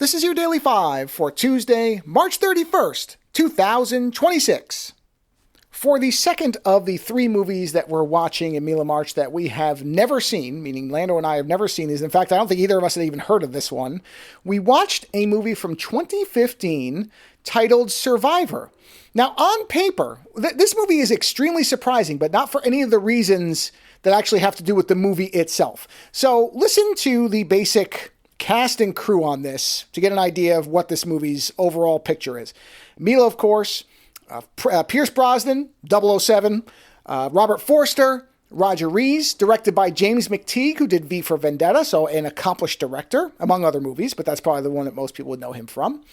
This is your Daily 5 for Tuesday, March 31st, 2026. For the second of the three movies that we're watching in Milla March that we have never seen, meaning Lando and I have never seen these. In fact, I don't think either of us had even heard of this one. We watched a movie from 2015 titled Survivor. Now, on paper, this movie is extremely surprising, but not for any of the reasons that actually have to do with the movie itself. So listen to the basic cast and crew on this to get an idea of what this movie's overall picture is. Milla, of course, Pierce Brosnan, 007, Robert Forster, Roger Rees, directed by James McTeague, who did V for Vendetta, so an accomplished director, among other movies, but that's probably the one that most people would know him from.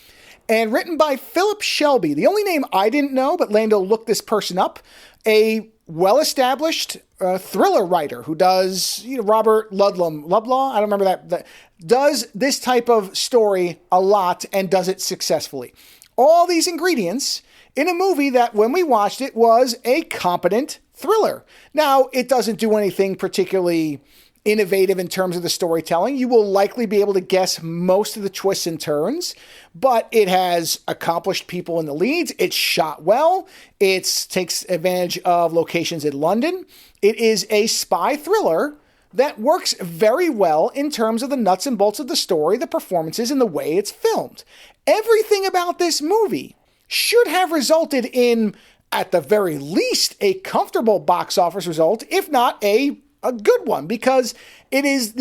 And written by Philip Shelby, the only name I didn't know, but Lando looked this person up, a well-established thriller writer who does, Robert Ludlum, I don't remember that, does this type of story a lot and does it successfully. All these ingredients in a movie that, when we watched it, was a competent thriller. Now, it doesn't do anything particularly innovative in terms of the storytelling. You will likely be able to guess most of the twists and turns, but it has accomplished people in the leads. It's shot well. It takes advantage of locations in London. It is a spy thriller that works very well in terms of the nuts and bolts of the story, the performances, and the way it's filmed. Everything about this movie should have resulted in, at the very least, a comfortable box office result, if not a good one, because it is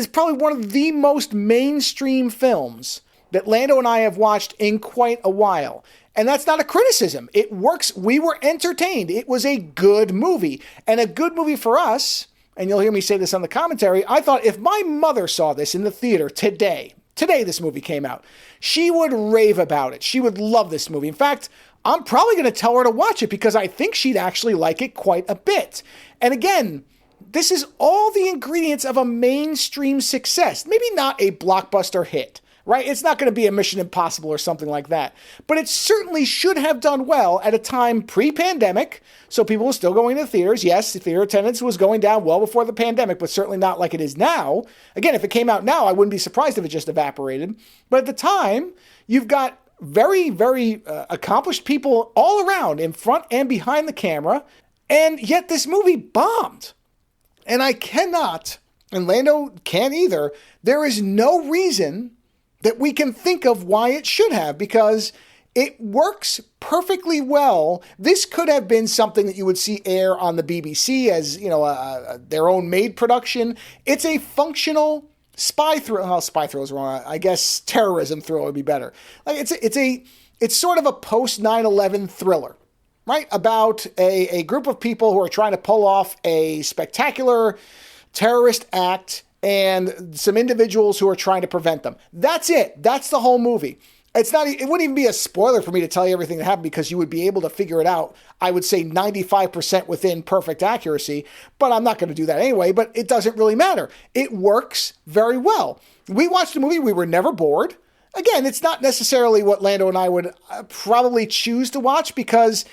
probably one of the most mainstream films that Lando and I have watched in quite a while. And that's not a criticism. It works. We were entertained. It was a good movie. And a good movie for us, and you'll hear me say this on the commentary, I thought if my mother saw this in the theater today this movie came out, she would rave about it. She would love this movie. In fact, I'm probably going to tell her to watch it because I think she'd actually like it quite a bit. And again, this is all the ingredients of a mainstream success. Maybe not a blockbuster hit, right? It's not going to be a Mission Impossible or something like that. But it certainly should have done well at a time pre-pandemic, so people were still going to theaters. Yes, the theater attendance was going down well before the pandemic, but certainly not like it is now. Again, if it came out now, I wouldn't be surprised if it just evaporated. But at the time, you've got very, very accomplished people all around, in front and behind the camera, and yet this movie bombed. And I cannot, and Lando can't either, there is no reason that we can think of why it should have, because it works perfectly well. This could have been something that you would see air on the BBC as, their own made production. It's a functional spy thriller. Well, spy thriller is wrong. I guess terrorism thriller would be better. Like it's sort of a post 9/11 thriller, right? About a group of people who are trying to pull off a spectacular terrorist act and some individuals who are trying to prevent them. That's it. That's the whole movie. It wouldn't even be a spoiler for me to tell you everything that happened because you would be able to figure it out, I would say 95% within perfect accuracy, but I'm not going to do that anyway, but it doesn't really matter. It works very well. We watched the movie. We were never bored. Again, it's not necessarily what Lando and I would probably choose to watch because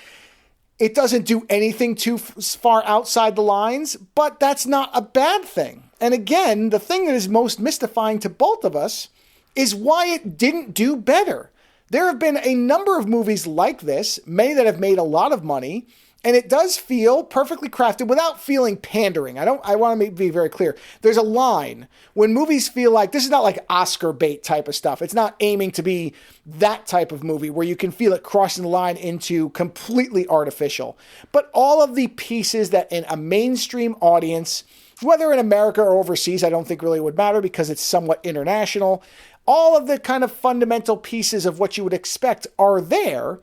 it doesn't do anything too far outside the lines, but that's not a bad thing. And again, the thing that is most mystifying to both of us is why it didn't do better. There have been a number of movies like this, many that have made a lot of money, and it does feel perfectly crafted without feeling pandering. I want to be very clear. There's a line when movies feel like, this is not like Oscar bait type of stuff. It's not aiming to be that type of movie where you can feel it crossing the line into completely artificial. But all of the pieces that in a mainstream audience, whether in America or overseas, I don't think really would matter because it's somewhat international. All of the kind of fundamental pieces of what you would expect are there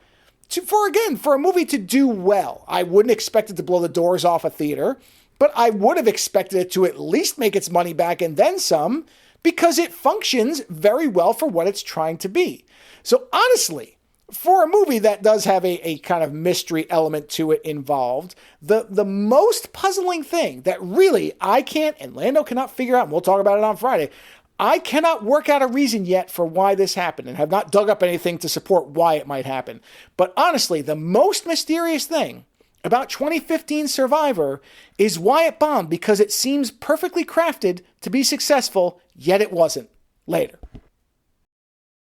for a movie to do well. I wouldn't expect it to blow the doors off a theater, but I would have expected it to at least make its money back and then some because it functions very well for what it's trying to be. So honestly, for a movie that does have a kind of mystery element to it involved, the most puzzling thing that really I can't, and Lando cannot figure out, and we'll talk about it on Friday, I cannot work out a reason yet for why this happened and have not dug up anything to support why it might happen. But honestly, the most mysterious thing about 2015 Survivor is why it bombed, because it seems perfectly crafted to be successful, yet it wasn't. Later.